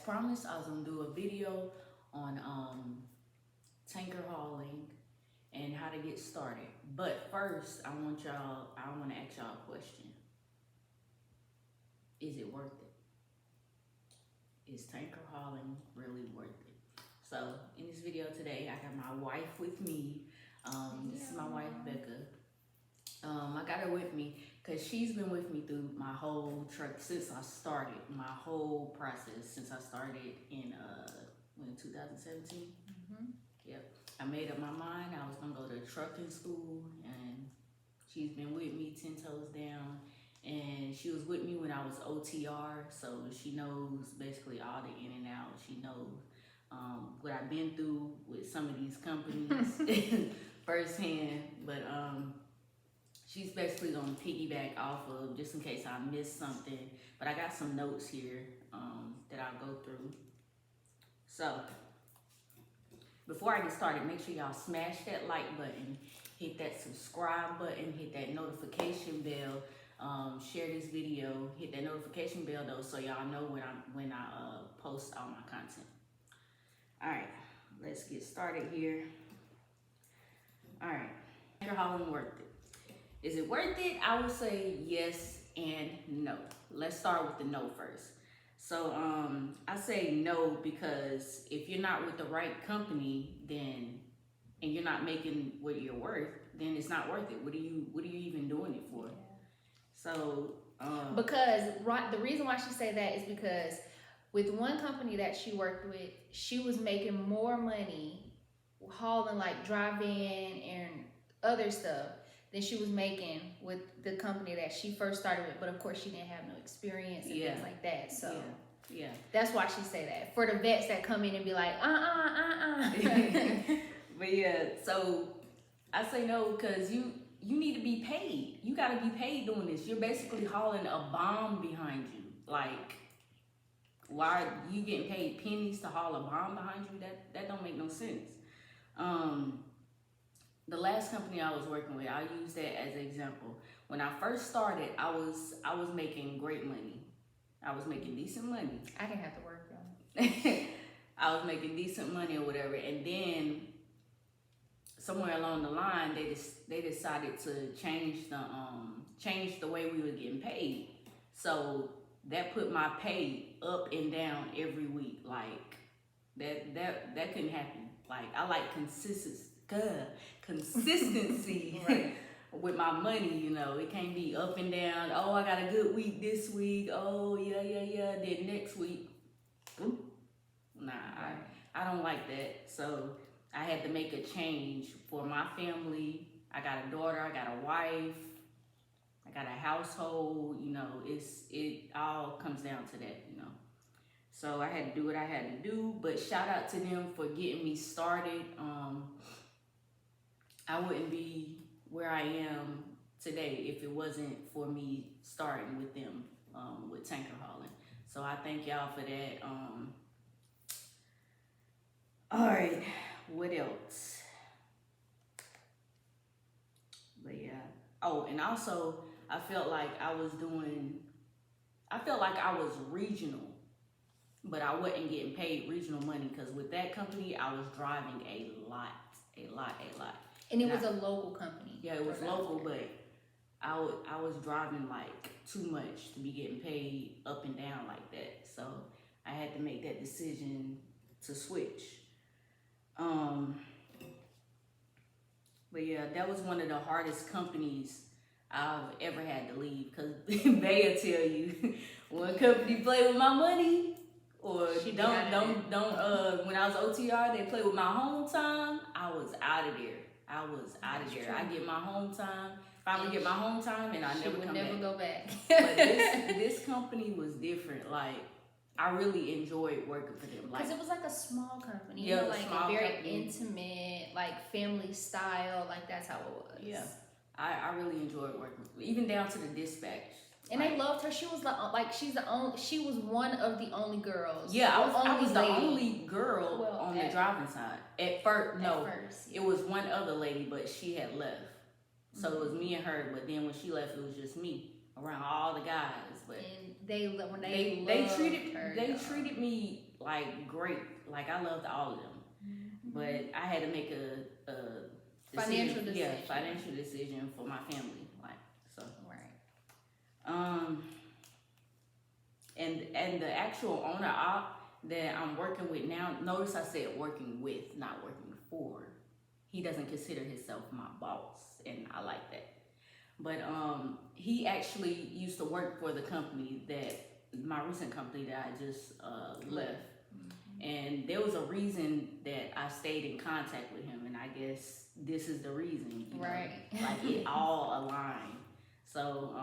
promised, I was gonna do a video on tanker hauling and how to get started. But first, I want to ask y'all a question. Is it worth it? Is tanker hauling really worth it? So in this video today, I got my wife with me. This is my wife, Becca. I got her with me because she's been with me through my whole truck since I started, my whole process since I started in 2017. Yep. I made up my mind I was gonna go to trucking school, and she's been with me 10 toes down. And she was with me when I was OTR, so she knows basically all the in and out. She knows what I've been through with some of these companies firsthand. But she's basically gonna piggyback off of, just in case I missed something. But I got some notes here that I'll go through. So before I get started, make sure y'all smash that like button, hit that subscribe button, hit that notification bell. Share this video, hit that notification bell though, so y'all know when I post all my content. All right, let's get started here. All right, tanker hauling worth it? Is it worth it? I would say yes and no. Let's start with the no first. So I say no because if you're not with the right company, then and you're not making what you're worth, then it's not worth it. What are you even doing it for? So, because the reason why she say that is because with one company that she worked with, she was making more money hauling like drive-in and other stuff than she was making with the company that she first started with. But of course, she didn't have no experience and things like that. So yeah, that's why she say that. For the vets that come in and be like, But yeah, so I say no because you need to be paid. You got to be paid doing this. You're basically hauling a bomb behind you. Like, why are you getting paid pennies to haul a bomb behind you? That don't make no sense. The last company I was working with, I'll use that as an example. When I first started, I was making great money. I was making decent money. I didn't have to work though. I was making decent money or whatever, and then somewhere along the line, they decided to change the way we were getting paid. So that put my pay up and down every week. Like that couldn't happen. Like I like consistency Right. with my money. You know, it can't be up and down. Oh, I got a good week this week. Oh yeah. Then next week, nah, I don't like that. So I had to make a change for my family. I got a daughter, I got a wife, I got a household, you know, it all comes down to that, you know. So I had to do what I had to do, but shout out to them for getting me started. I wouldn't be where I am today if it wasn't for me starting with them, with tanker hauling. So I thank y'all for that. All right. What else? But yeah. Oh, and also I felt like I was regional, but I wasn't getting paid regional money because with that company I was driving a lot. And it was a local company. Yeah, it was local, but I was driving like too much to be getting paid up and down like that. So I had to make that decision to switch. But yeah, that was one of the hardest companies I've ever had to leave because they'll tell you one company play with my money or when I was OTR, they play with my home time. I was out of there. I get my home time. Finally get my home time and I never go back. But this company was different. Like, I really enjoyed working for them. Because it was like a small company. Yeah, like small very company. intimate, like family style. Like that's how it was. Yeah, I really enjoyed working with them, even down to the dispatch. And they loved her. She was like she was one of the only girls. Yeah, I was the only girl on the driving side. At first, it was one other lady, but she had left. So it was me and her. But then when she left, it was just me around all the guys. But and they treated treated me like great. Like I loved all of them, but I had to make a financial decision. Yeah, financial decision for my family. Like so. Right. And the actual owner op that I'm working with now. Notice I said working with, not working for. He doesn't consider himself my boss, and I like that. But he actually used to work for the company my recent company that I just left. And there was a reason that I stayed in contact with him, and I guess this is the reason. Right. Like it all aligned. So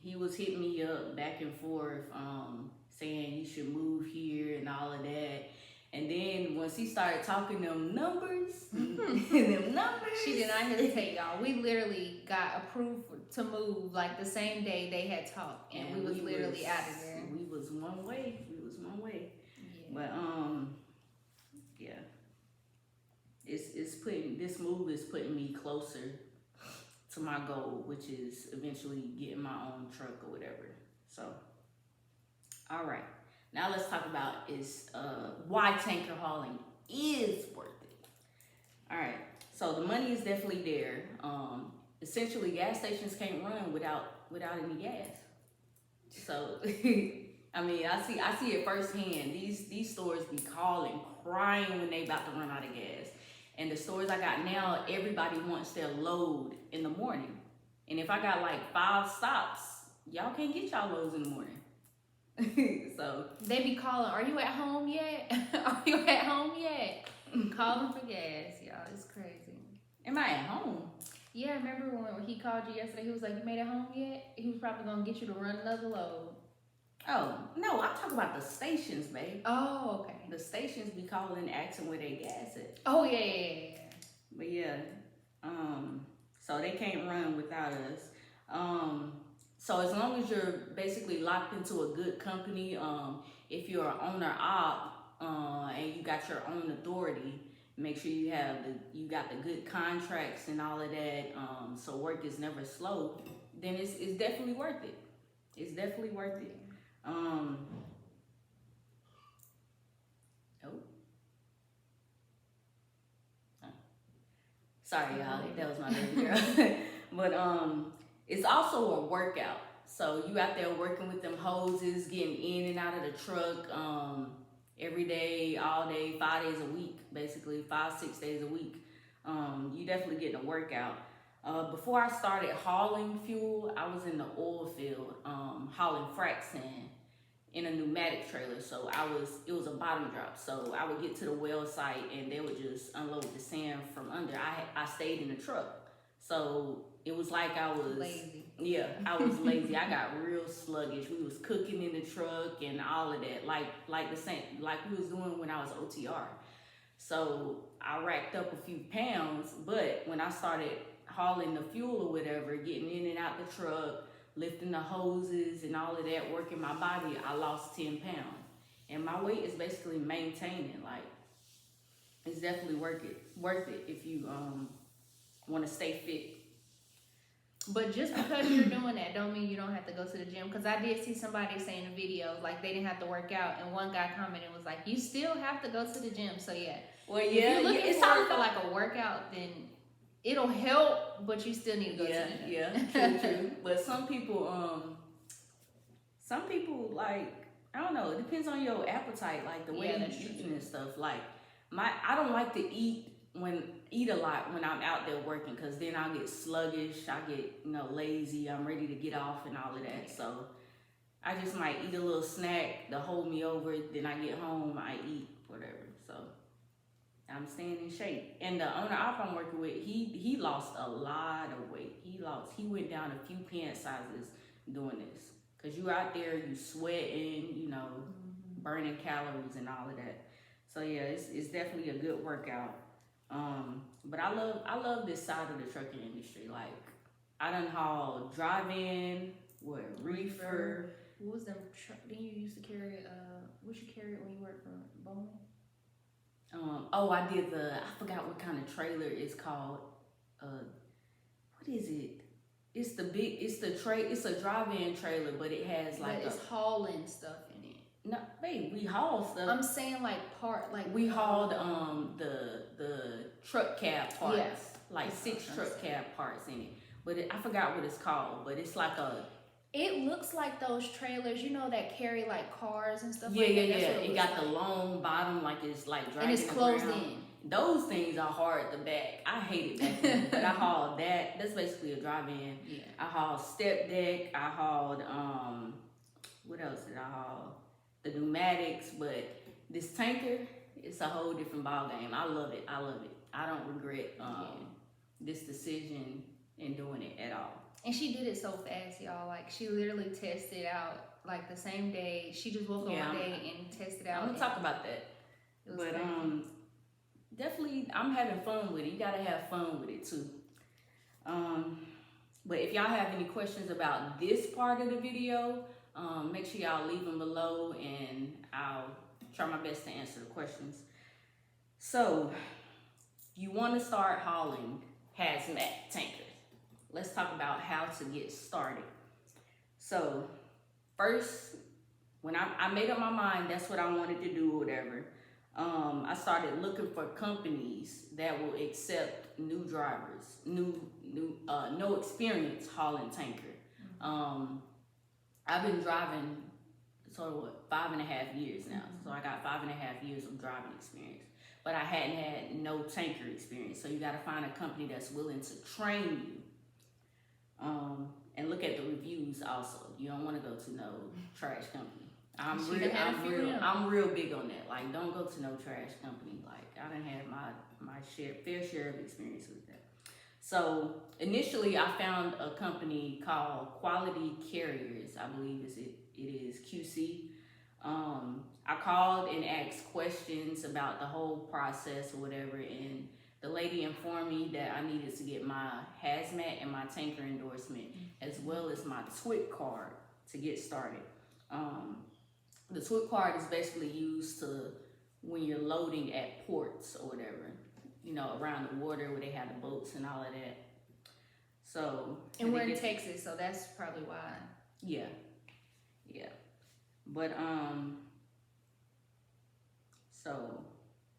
he was hitting me up back and forth, saying you should move here and all of that. And then once he started talking them numbers, she did not hesitate, y'all. We literally got approved to move like the same day they had talked, and we was literally out of there. We was one way. Yeah. But yeah, this move is putting me closer to my goal, which is eventually getting my own truck or whatever. So, all right. Now let's talk about why tanker hauling is worth it. All right, so the money is definitely there. Essentially, gas stations can't run without any gas. So, I mean, I see it firsthand. These stores be calling, crying when they about to run out of gas. And the stores I got now, everybody wants their load in the morning. And if I got like 5 stops, y'all can't get y'all loads in the morning. So they be calling, are you at home yet? Are you at home yet? Calling for gas, y'all. It's crazy. Am I at home? Yeah, remember when he called you yesterday, he was like, you made it home yet? He was probably gonna get you to run another load. Oh, no, I'm talking about the stations, babe. Oh, okay. The stations be calling, asking where they gas at. Oh, yeah. But yeah, so they can't run without us. So as long as you're basically locked into a good company, if you're an owner op, and you got your own authority, make sure you got the good contracts and all of that, so work is never slow, then it's definitely worth it. It's definitely worth it. Oh. Sorry, y'all. That was my baby girl. But it's also a workout. So you out there working with them hoses, getting in and out of the truck, every day, all day, 5 days a week, basically 5-6 days a week. You definitely getting a workout. Before I started hauling fuel, I was in the oil field, hauling frac sand in a pneumatic trailer. So it was a bottom drop. So I would get to the well site and they would just unload the sand from under. I stayed in the truck. So it was like I was lazy. Yeah, I was lazy. I got real sluggish. We was cooking in the truck and all of that, like the same, like we was doing when I was OTR. So I racked up a few pounds, but when I started hauling the fuel or whatever, getting in and out the truck, lifting the hoses and all of that, working my body, I lost 10 pounds. And my weight is basically maintaining. Like, it's definitely worth it if you want to stay fit. But just because you're doing that don't mean you don't have to go to the gym. Because I did see somebody say in a video, like, they didn't have to work out. And one guy commented was like, you still have to go to the gym. So, yeah. Well, yeah. If you're looking for like a workout, then it'll help, but you still need to go to the gym. Yeah, true. But some people, like, I don't know, it depends on your appetite, like the way you're eating and stuff. Like, I don't like to eat a lot when I'm out there working, because then I'll get sluggish, I get, lazy, I'm ready to get off and all of that. So I just might eat a little snack to hold me over, then I get home, I eat, whatever. So I'm staying in shape. And the owner I'm working with, he lost a lot of weight. He went down a few pant sizes doing this. Cause you out there, you sweating, burning calories and all of that. So yeah, it's definitely a good workout. But I love this side of the trucking industry. Like, I done hauled drive-in, reefer. What was them? Didn't you used to carry? What you carried when you worked for Bowman? I did I forgot what kind of trailer it's called. What is it? It's a drive-in trailer, but it has like it's hauling stuff in it. No, babe, we hauled stuff. I'm saying like we hauled the truck cab parts, Yeah. like 6 truck cab parts in it. But I forgot what it's called. But it's like it looks like those trailers, you know, that carry like cars and stuff. Yeah. It got like the long bottom, like it's like dragging. And it's closed around. in. Those things are hard to back. I hate it back then. But I hauled that. That's basically a drive-in. Yeah. I hauled step deck. I hauled what else did I haul? The pneumatics. But this tanker, it's a whole different ball game. I love it. I don't regret this decision in doing it at all. And she did it so fast, y'all. Like, she literally tested out like the same day. She just woke up one day and tested out. I'm gonna talk about that. But crazy. Definitely, I'm having fun with it. You gotta have fun with it too. But if y'all have any questions about this part of the video, make sure y'all leave them below, and I'll try my best to answer the questions. So, you want to start hauling hazmat tankers. Let's talk about how to get started. So, first, when I made up my mind, that's what I wanted to do or whatever. I started looking for companies that will accept new drivers, no experience hauling tanker. I've been driving sort of 5.5 years now, so I got 5.5 years of driving experience. But I hadn't had no tanker experience, so you got to find a company that's willing to train you. And look at the reviews also. You don't want to go to no trash company. I'm real big on that. Like, don't go to no trash company. Like, I done had my fair share of experience with that. So initially, I found a company called Quality Carriers. I believe it is QC. I called and asked questions about the whole process or whatever, and the lady informed me that I needed to get my hazmat and my tanker endorsement, as well as my TWIC card to get started. The TWIC card is basically used to when you're loading at ports or whatever, you know, around the water where they have the boats and all of that. So, and we're in Texas, so that's probably why. Yeah. But so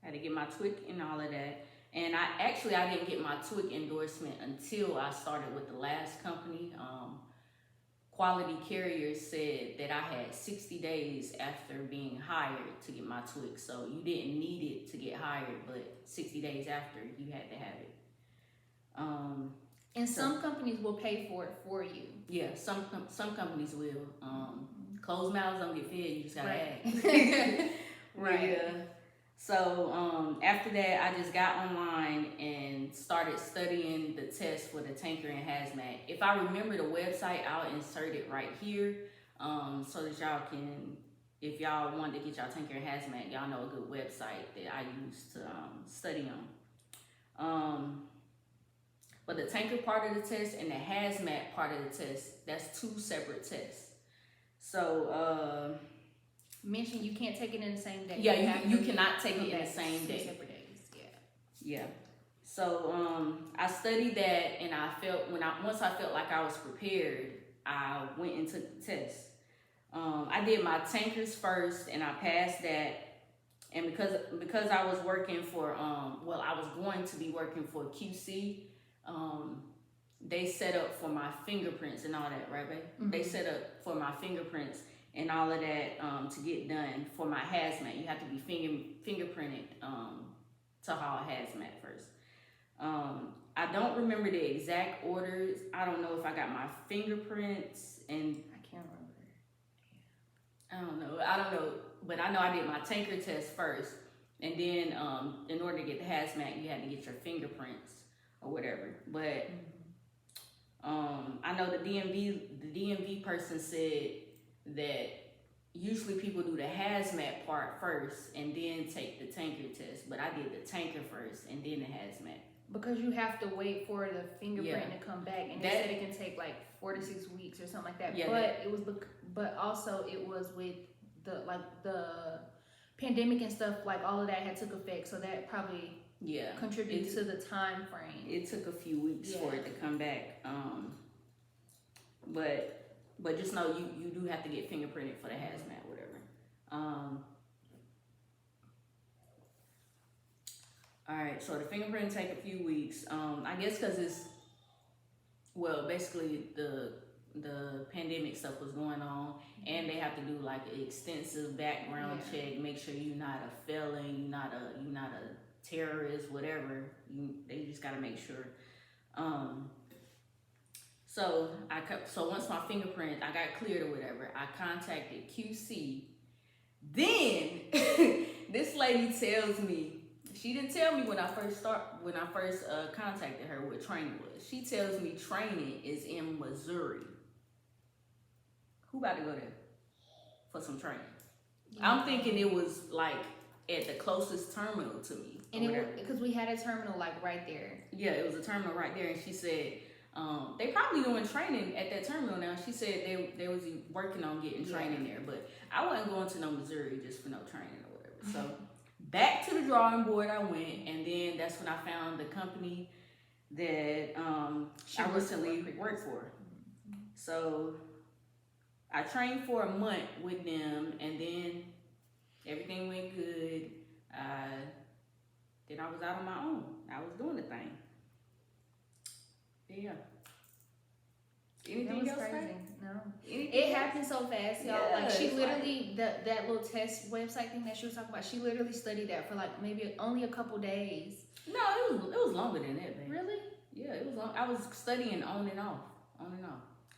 I had to get my TWIC and all of that. And I didn't get my TWIC endorsement until I started with the last company. Quality Carriers said that I had 60 days after being hired to get my TWIC. So you didn't need it to get hired, but 60 days after you had to have it. And some companies will pay for it for you. Yeah, some companies will. Closed mouths don't get fed. You just gotta ask. Right. Yeah. So after that, I just got online and started studying the test for the tanker and hazmat. If I remember the website, I'll insert it right here, so that y'all can, if y'all want to get y'all tanker and hazmat, y'all know a good website that I use to study on. But the tanker part of the test and the hazmat part of the test, that's 2 separate tests. So, mention you can't take it in the same day. Yeah, you cannot take it in the same day. 2 separate days. Yeah. So, I studied that, and once I felt like I was prepared, I went and took the test. I did my tankers first, and I passed that. And because I was working for, I was going to be working for QC. They set up for my fingerprints and all that, right, babe? Mm-hmm. They set up for my fingerprints and all of that to get done for my hazmat. You have to be fingerprinted to haul hazmat first. I don't remember the exact orders. I don't know if I got my fingerprints and I can't remember. I don't know, but I know I did my tanker test first, and then in order to get the hazmat, you had to get your fingerprints or whatever. But I know the DMV person said that usually people do the hazmat part first and then take the tanker test, but I did the tanker first and then the hazmat. Because you have to wait for the fingerprint to come back, and they said it can take like 4 to 6 weeks or something like that. Yeah, but also it was with the pandemic and stuff, like all of that had took effect, so that probably contributed to the time frame. It took a few weeks for it to come back. But just know you do have to get fingerprinted for the hazmat, whatever. Um, all right, so the fingerprint take a few weeks. I guess because it's basically the pandemic stuff was going on, and they have to do like an extensive background check, make sure you're not a felon, you're not a terrorist, whatever. They just gotta make sure. So once my fingerprint, I got cleared or whatever, I contacted QC. Then this lady tells me, she didn't tell me when I first contacted her what training was. She tells me training is in Missouri. Who about to go there for some training? Yeah. I'm thinking it was like at the closest terminal to me. And because we had a terminal like right there. Yeah, it was a terminal right there, and she said they probably doing training at that terminal now. She said they was working on getting training there, but I wasn't going to no Missouri just for no training or whatever. So back to the drawing board I went, and then that's when I found the company that I recently worked for. So I trained for a month with them, and then everything went good. Then I was out on my own. I was doing the thing. Yeah. Anything else? Crazy. No. It happened so fast, y'all. Yeah, like she literally that little test website thing that she was talking about. She literally studied that for like maybe only a couple days. No, it was longer than that, babe. Really? Yeah, it was long. I was studying on and off.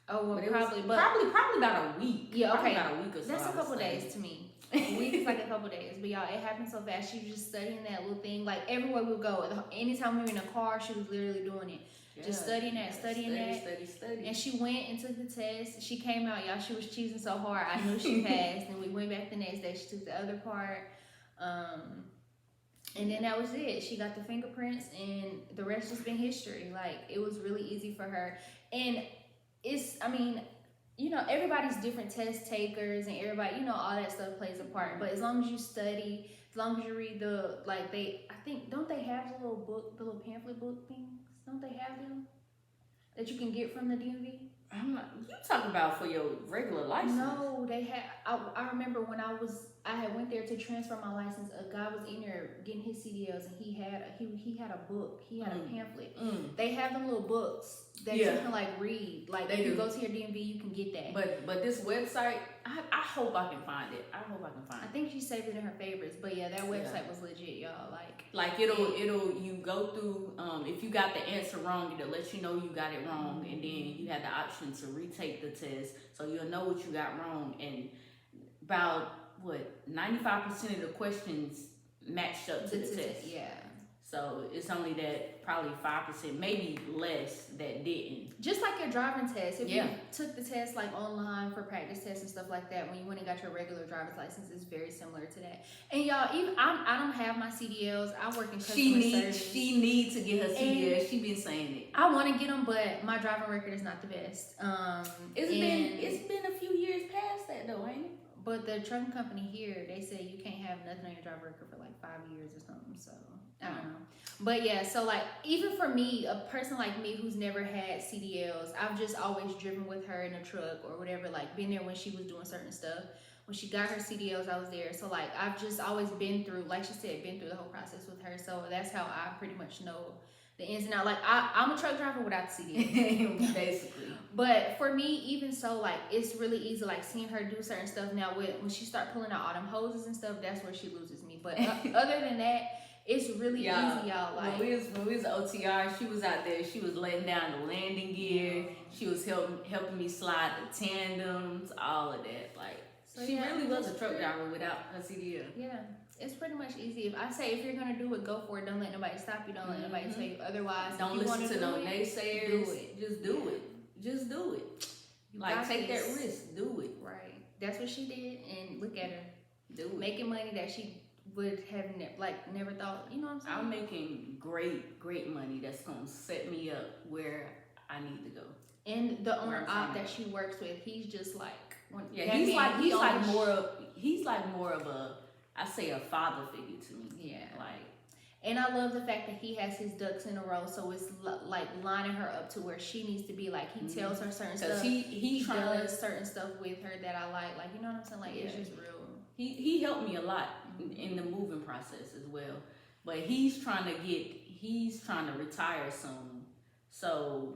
Oh well, probably about a week. Yeah, okay. About a week or so. That's a couple days to me. A week is like a couple days, but y'all, it happened so fast. She was just studying that little thing. Like everywhere we would go, anytime we were in a car, she was literally doing it. Yeah, just studying that. Study. And she went and took the test. She came out, y'all. She was cheesing so hard. I knew she passed. And we went back the next day. She took the other part. And then that was it. She got the fingerprints, and the rest just been history. Like it was really easy for her. And everybody's different test takers, and everybody, all that stuff plays a part. But as long as you study, as long as you read don't they have the little pamphlet book things? Don't they have them that you can get from the DMV? You talk about for your regular license? No, they had. I remember when I had went there to transfer my license. A guy was in there getting his CDLs, and he had a book. He had a pamphlet. They have them little books that you can like read. Like if you go to your DMV, you can get that. But this website, I hope I can find it. I think she saved it in her favorites. But yeah, that website was legit, y'all. Like it'll you go through. If you got the answer wrong, it'll let you know you got it wrong, and then you have the option to retake the test, so you'll know what you got wrong. And about 95% of the questions matched up to the test. Yeah. So it's only that probably 5%, maybe less, that didn't. Just like your driving test. If you took the test like online for practice tests and stuff like that, when you went and got your regular driver's license, it's very similar to that. And y'all, even I don't have my CDLs. I work in customer service. She needs to get her CDLs. She been saying it. I want to get them, but my driving record is not the best. It's been a few years past that though, ain't it? But the trucking company here, they say you can't have nothing on your driver record for like 5 years or something. So I don't know. But yeah, so like even for me, a person like me who's never had CDLs, I've just always driven with her in a truck or whatever, like been there when she was doing certain stuff. When she got her CDLs, I was there. So like I've just always been through, like she said, been through the whole process with her. So that's how I pretty much know the ins and outs. Like I'm a truck driver without the CDL. Basically. But for me, even so, like it's really easy, like seeing her do certain stuff now. When she start pulling out all them hoses and stuff, that's where she loses me. But other than that, it's really easy, y'all. Like when we was OTR, she was out there. She was letting down the landing gear. She was helping me slide the tandems, all of that. Like so she really was a truck driver without her CDL. Yeah. It's pretty much easy. If you're gonna do it, go for it. Don't let nobody stop you. Don't let nobody tell you otherwise. Don't listen to no naysayers. Do it. Just do it. Just do it. Like take that risk. Do it. Right. That's what she did, and look at her. Do it. Making money that she would have never thought. You know what I'm saying? I'm making great money that's gonna set me up where I need to go. And the owner op that she works with, he's just like he's like more of a, I say, a father figure to me. Yeah. Like, and I love the fact that he has his ducks in a row, so it's like lining her up to where she needs to be. Like he tells her certain stuff. He does certain stuff with her that I like. Like, you know what I'm saying? Like it's just real. he helped me a lot in the moving process as well. But he's trying to retire soon. So,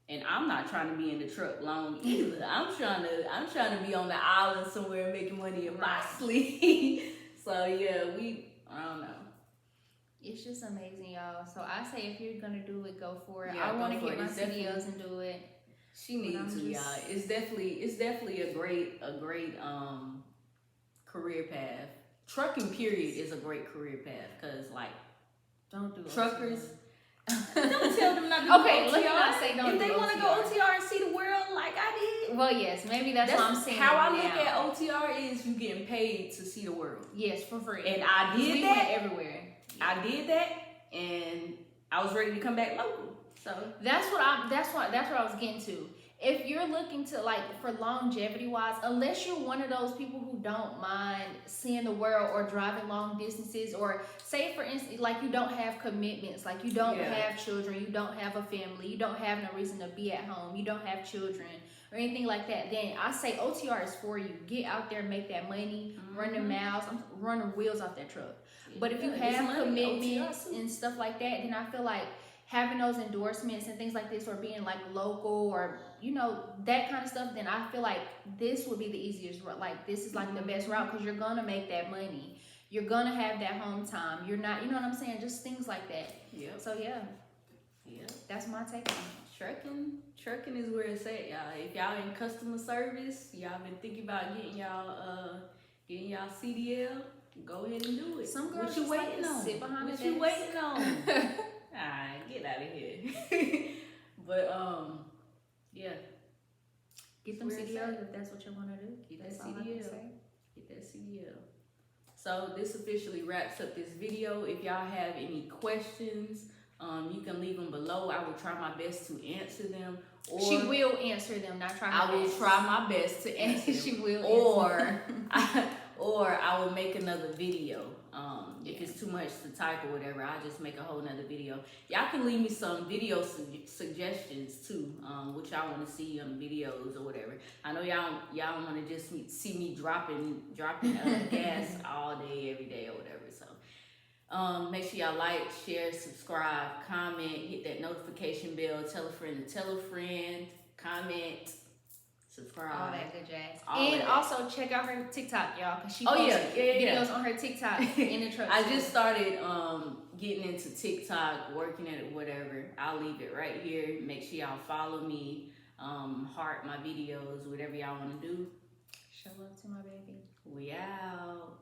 and I'm not trying to be in the truck long either. I'm trying to be on the island somewhere making money in my sleep. So yeah, I don't know. It's just amazing, y'all. So I say if you're gonna do it, go for it. Yeah, I want to go for get it. my It's CDLs and do it. She needs to, y'all. It's definitely a great career path. Trucking period is a great career path because like don't do truckers. OTR. Don't tell them not to Okay, do let me OTR. not say don't If do they want to go OTR. OTR and see the world like I did. Well, yes, maybe that's what I'm saying. How I look now. at OTR is you getting paid to see the world. Yes, for free. And I did we that. Went everywhere. I did that, and I was ready to come back local. So that's what I was getting to. If you're looking to like for longevity wise, unless you're one of those people who don't mind seeing the world or driving long distances, or say for instance, like you don't have commitments, like you don't have children, you don't have a family, you don't have no reason to be at home, you don't have children or anything like that, then I say OTR is for you. Get out there, make that money, run the miles, run the wheels off that truck. But if you have commitments and stuff like that, then I feel like having those endorsements and things like this, or being like local, or you know, that kind of stuff, then I feel like this would be the easiest route. Like this is like the best route because you're gonna make that money, you're gonna have that home time, you're not, you know what I'm saying, just things like that. Yeah. So yeah, that's my take on it. Trucking is where it's at, y'all. If y'all in customer service, y'all been thinking about getting y'all CDL, go ahead and do it. Some girls what you waiting on? Sit behind what you waiting on? Alright, get out of here. But yeah. Get them CDLs if that's what you want to do. Get that CDL. Get that CDL. So this officially wraps up this video. If y'all have any questions, you can leave them below. I will try my best to answer them. Or she will answer them, not try I will try my best to answer them. She will or I will make another video. If it's too much to type or whatever, I'll just make a whole nother video. Y'all can leave me some video suggestions too, which y'all want to see on videos or whatever. I know y'all want to just see me dropping gas all day, every day or whatever. So make sure y'all like, share, subscribe, comment, hit that notification bell, tell a friend to tell a friend, comment, subscribe, all that good jazz. And also check out her TikTok, y'all, because she posts videos on her TikTok in the truck. I just started getting into TikTok, working at it, whatever. I'll leave it right here. Make sure y'all follow me, heart my videos, whatever y'all want to do. Show love to my baby. We out.